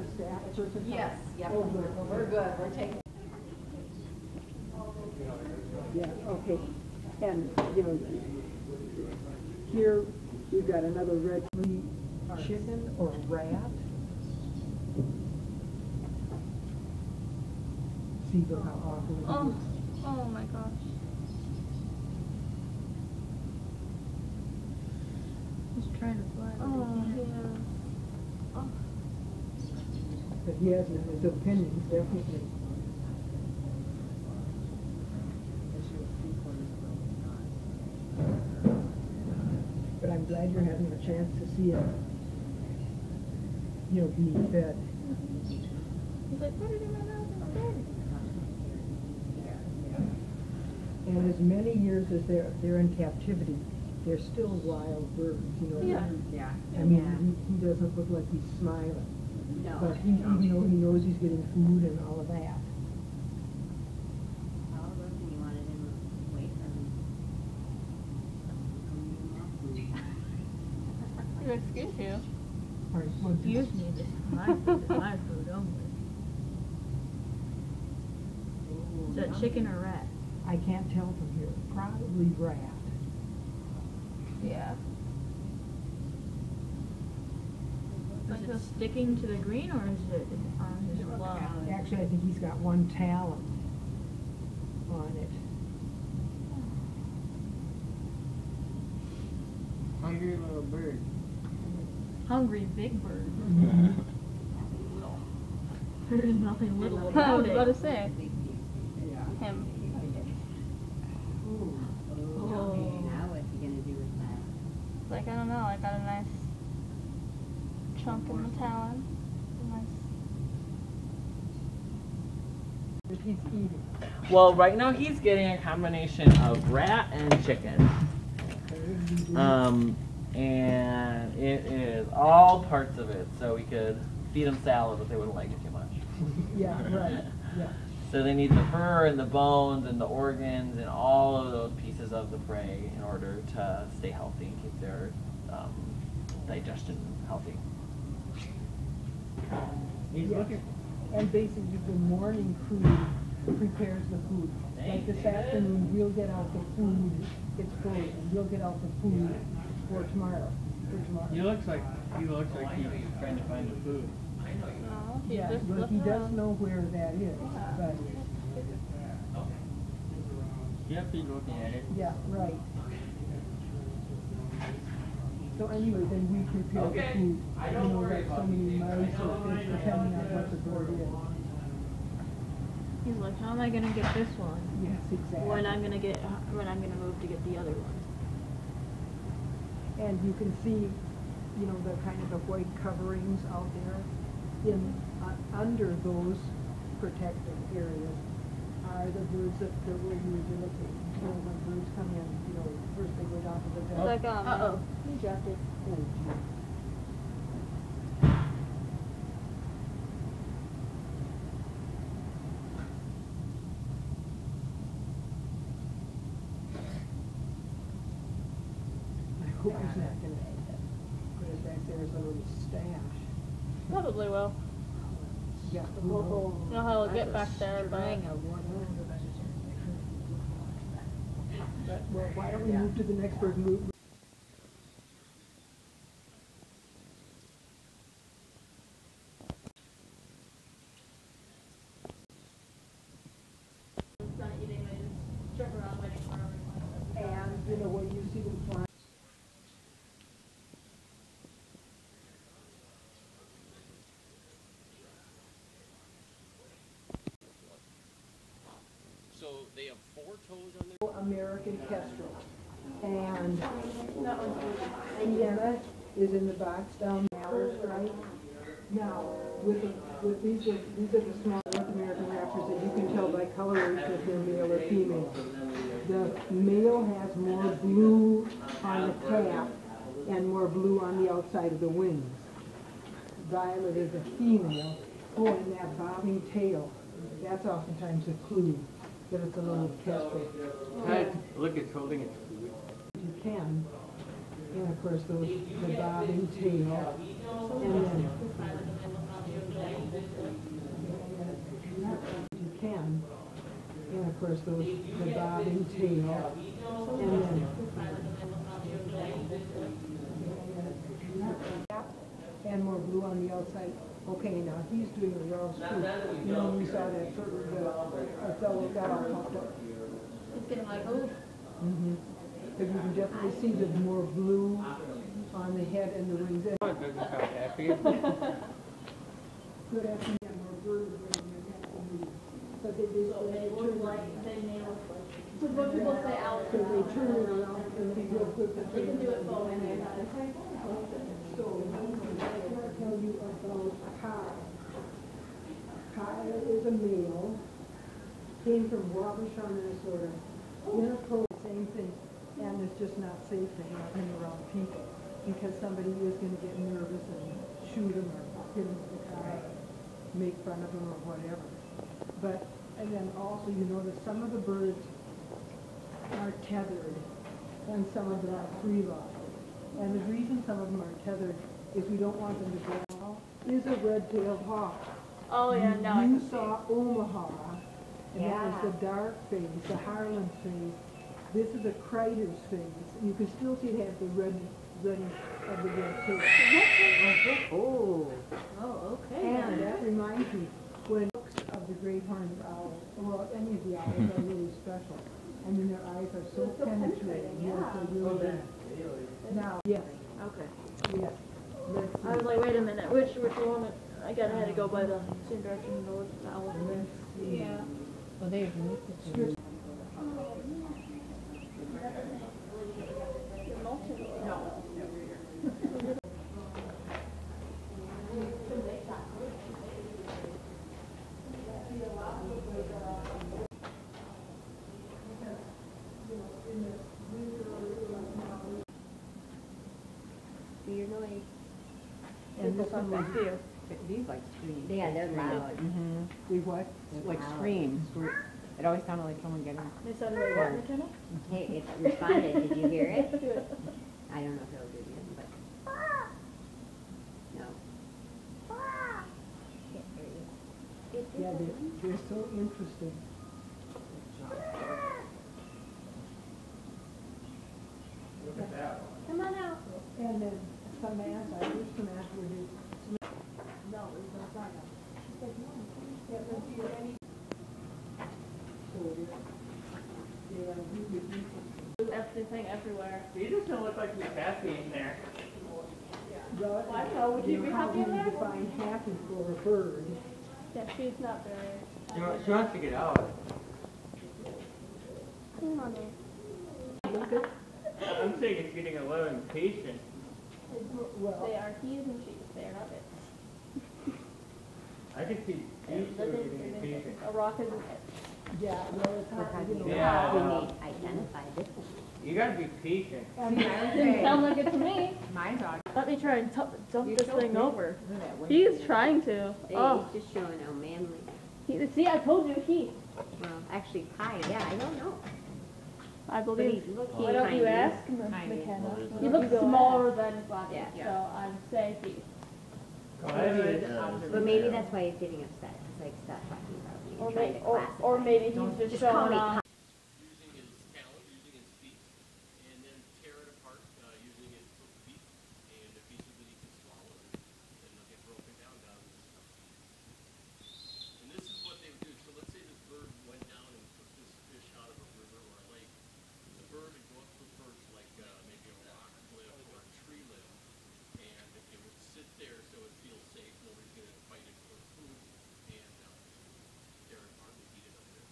the staff person? Yes, yep. Oh, good. We're good. We're taking. Yeah, okay. And, you know, here we've got another red meat chicken or rat. See look how awful it is. Oh my gosh. He's trying to fly. Oh. But he has his opinions, definitely. But I'm glad you're having a chance to see it, you know, being fed. He's like, put it in my mouth instead. And as many years as they're in captivity, they're still wild birds, you know. Yeah. I mean, he doesn't look like he's smiling. No. But he, even though he knows he's getting food and all of that. How good you wanted him to wait for me. Excuse you. Or, well, Excuse me, this is my food, my food only. Is that chicken or rat? I can't tell from here. Probably rat. Yeah. Is it sticking to the green or is it on his glove? Actually, I think he's got one talon on it. Hungry little bird. Hungry big bird. Mm-hmm. There's nothing little I about was it. about to say. Him. Okay, now what's he gonna do with that? It's like, I don't know, I got a nice chunk in the talon. That he's eating. Well, right now he's getting a combination of rat and chicken. And it is all parts of it, so we could feed them salad, but they wouldn't like it too much. Yeah, right. Yeah. So they need the fur and the bones and the organs and all of those pieces of the prey in order to stay healthy and keep their digestion healthy. Yes. And basically the morning crew prepares the food. Like this afternoon, we'll get out the food, it's full, and we'll get out the food for tomorrow. He looks like he's trying to find the food. No, he's Yeah, just well, he looking does around. know where that is, but, Yep, he's looking at it. yeah, right. So anyway, then we prepare the food, you know, like so many mice or fish, depending on what the bird is. He's like, how am I gonna get this one? Yes, exactly. When I'm gonna move to get the other one. And you can see, you know, the kind of the white coverings out there. In under those protected areas are the birds that we're rehabilitating. So when birds come in, you know, first they go down to the vet. It's like, he dropped it. Oh, gee. I hope he's not going to put it back there as a little stash. Probably will. Yeah. You know how it'll get back there, but Well, why don't we move to the next bird? And, you know, when you see them flying. So they have 4 toes on their American kestrel. And Indiana is in the box down there, right? Now, with these are the small North American raptors that you can tell by coloration if they're male or female. The male has more blue on the cap and more blue on the outside of the wings. Violet is a female. Oh, and that bobbing tail, that's oftentimes a clue that it's a little kestrel. Look, it's holding its food. You can, and of course the bobbing tail, and then course, the bobbing tail, and then and more blue on the outside. Okay, now he's doing the rouse too. You know, we saw that our fellow got all puffed up. It's getting like, oh. Because you can definitely see the more blue on the head and the wings. Good afternoon, more birds but they turn like they nail it. So what people say out. So they turn it around and they real quick. They can do it both ways. So I'll tell you about Kai. Kai is a male, came from Wabasha, Minnesota. In a pro, same thing, and it's just not safe to have him around people because somebody is going to get nervous and shoot him or hit him with a car, make fun of him or whatever. But, and then also you notice some of the birds are tethered and some of them are free-living. And the reason some of them are tethered is we don't want them to go out. Is a red-tailed hawk. Oh yeah, now You saw Omaha, and that was the dark face, the Harlan face. This is a Kreider's face. You can still see it has the red of the red tail. Oh. Oh, okay. And that reminds me, when looks of the great horned owl, well, any of the owls are really special. I mean, their eyes are so penetrating. Yes, they really are. Now, yes, Okay. yes. Let's see. I was like, wait a minute, which one? I had to go by the same direction north now. Let's see. Yeah. Well, there's No. do your noise. And this one was, These like scream. Yeah, they're loud. we what? Like screams. It always sounded like someone getting. They sounded like what, McKenna? Hey, it responded. Did you hear it? I don't know if it'll do it, but no. Can't hear you. Yeah, they're so interesting. Come on out. And then some ants, I wish some ants would do. No, it's not that. It's like, no, yeah, but see any. So they are really interesting. Everything everywhere. You just don't look like you're happy in there. Well, I don't know, would you be how happy do in you there? define happy for a bird? Yeah, she's not very. She wants to get out. Come on, Look at, I'm saying it's getting a little impatient. well, They are he's and she's. They are not it. I can see you two getting impatient. A rock isn't it. yeah, well, it's hard to get Yeah. We may identify this one. You gotta be patient. Didn't sound like it to me. My dog. Let me try and dump You're this so thing big. over. Look at that wing. He's trying to. Hey, Oh, he's just showing how manly. see, I told you he. Well, actually, Kai, yeah, I don't know. I But believe. he's looking Why don't you tiny. ask Tiny. McKenna? He He looks smaller than his body, Yeah. so I'd say he. Go ahead. But maybe that's why he's getting upset, because like, stop talking about me Or, and trying to classify. or maybe he's just Just call showing me off. Using his talons, using his feet, and then tear it apart using his feet, and the pieces that he can swallow, and they'll get broken down to pieces. And this is what they would do. So let's say this bird went down and took this fish out of a river or a lake. The bird would go up to the perch like maybe a rock cliff or a tree limb, and it would sit there so it feels safe. Nobody's going to fight it for food, and tear it apart and eat it up there.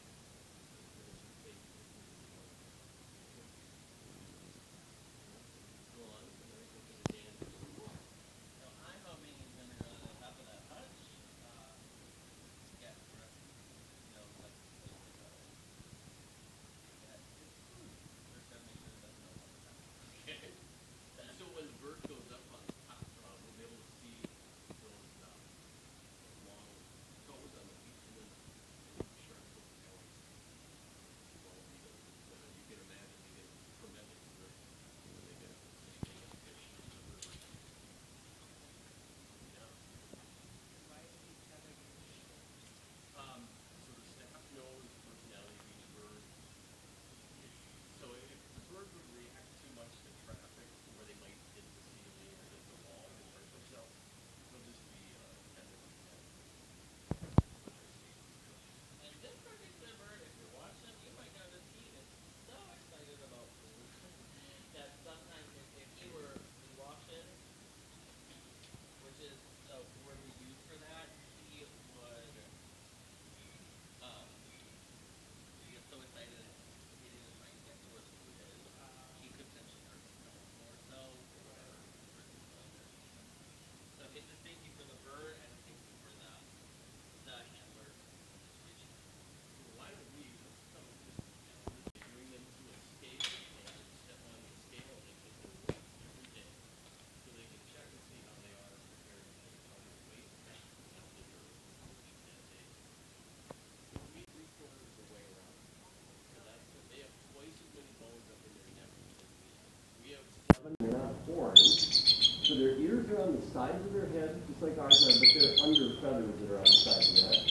sides of their head, just like ours are, but they're under feathers that are on the sides of the head.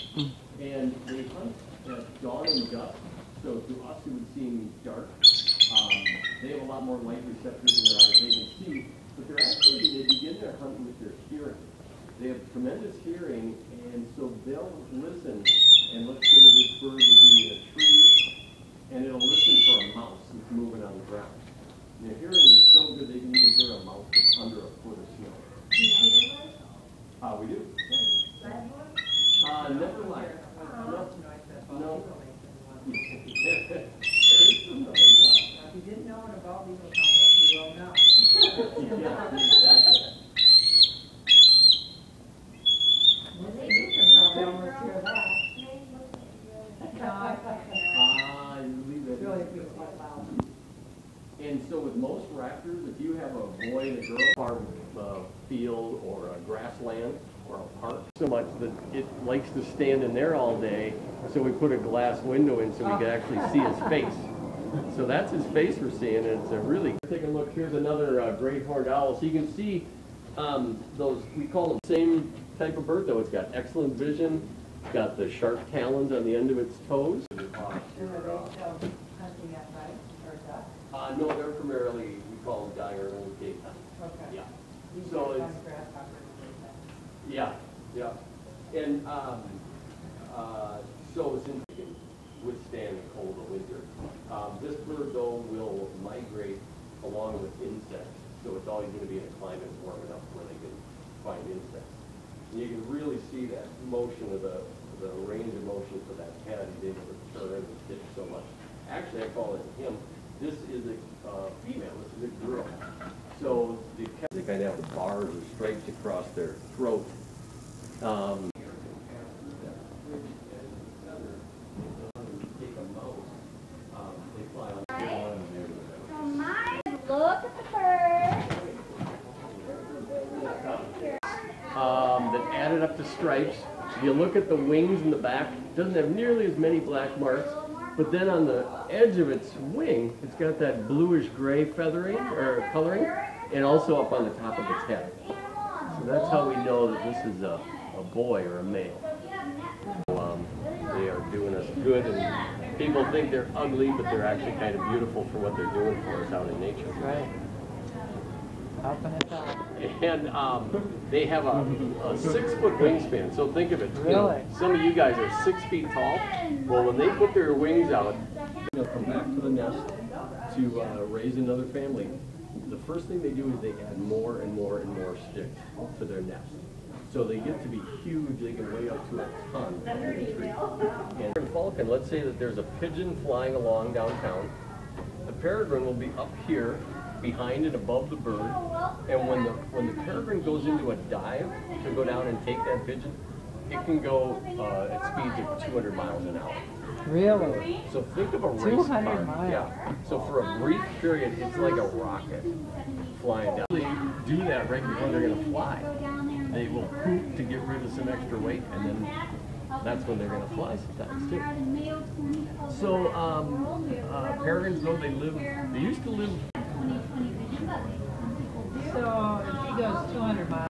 And they hunt at dawn and dusk, so to us it would seem dark. They have a lot more light receptors in their eyes, they can see, but they begin their hunt with their hearing. They have tremendous hearing, and so they'll listen, and let's say this bird would be in a tree, and it'll listen for a mouse that's moving on the ground. Their hearing is so good they can even hear a mouse that's under a foot of snow. Do you see them? We do. Yeah. Never live. No. There is some noise, yeah. If you didn't know what a bald eagle sounds like, you will now. Yeah, exactly. You can probably almost hear that. It's really quite loud. And so with most raptors, if you have a boy and a girl farm field or a grassland or a park, so much that it likes to stand in there all day, so we put a glass window in so we can actually see his face. So that's his face we're seeing, and it's a really... Take a look, here's another great horned owl. So you can see those, we call them the same type of bird, though. It's got excellent vision, it's got the sharp talons on the end of its toes. No, they're primarily, we call them dire old daytime. Okay. Yeah. So it's, yeah, yeah. And so since it can withstand the cold of winter, this bird though will migrate along with insects. So it's always going to be in a climate warm enough where they can find insects. And you can really see that motion of the range of motion for that head. He's able to turn and pitch so much. Actually, I call it him. This is a female, this is a girl. So they kind of have bars or stripes across their throat. Look at the bird. That added up to stripes. If you look at the wings in the back, it doesn't have nearly as many black marks. But then on the edge of its wing, it's got that bluish-gray feathering or coloring, and also up on the top of its head. So that's how we know that this is a boy or a male. So, they are doing us good, and people think they're ugly, but they're actually kind of beautiful for what they're doing for us out in nature. Right. Helping us out. And they have a 6-foot wingspan, so think of it. Really? You know, some of you guys are 6 feet tall. Well, when they put their wings out, they'll come back to the nest to raise another family. The first thing they do is they add more and more and more sticks to their nest. So they get to be huge, they can weigh up to a ton in the tree. And in falcon, let's say that there's a pigeon flying along downtown. The peregrine will be up here, behind and above the bird, and when the peregrine goes into a dive to go down and take that pigeon, it can go at speeds of 200 miles an hour. Really? So think of a race 200 car. miles. Yeah. So for a brief period, it's like a rocket flying down. They do that right before they're going to fly. They will poop to get rid of some extra weight, and then that's when they're going to fly sometimes too. So peregrines, though, they used to live. So if he goes 200 miles.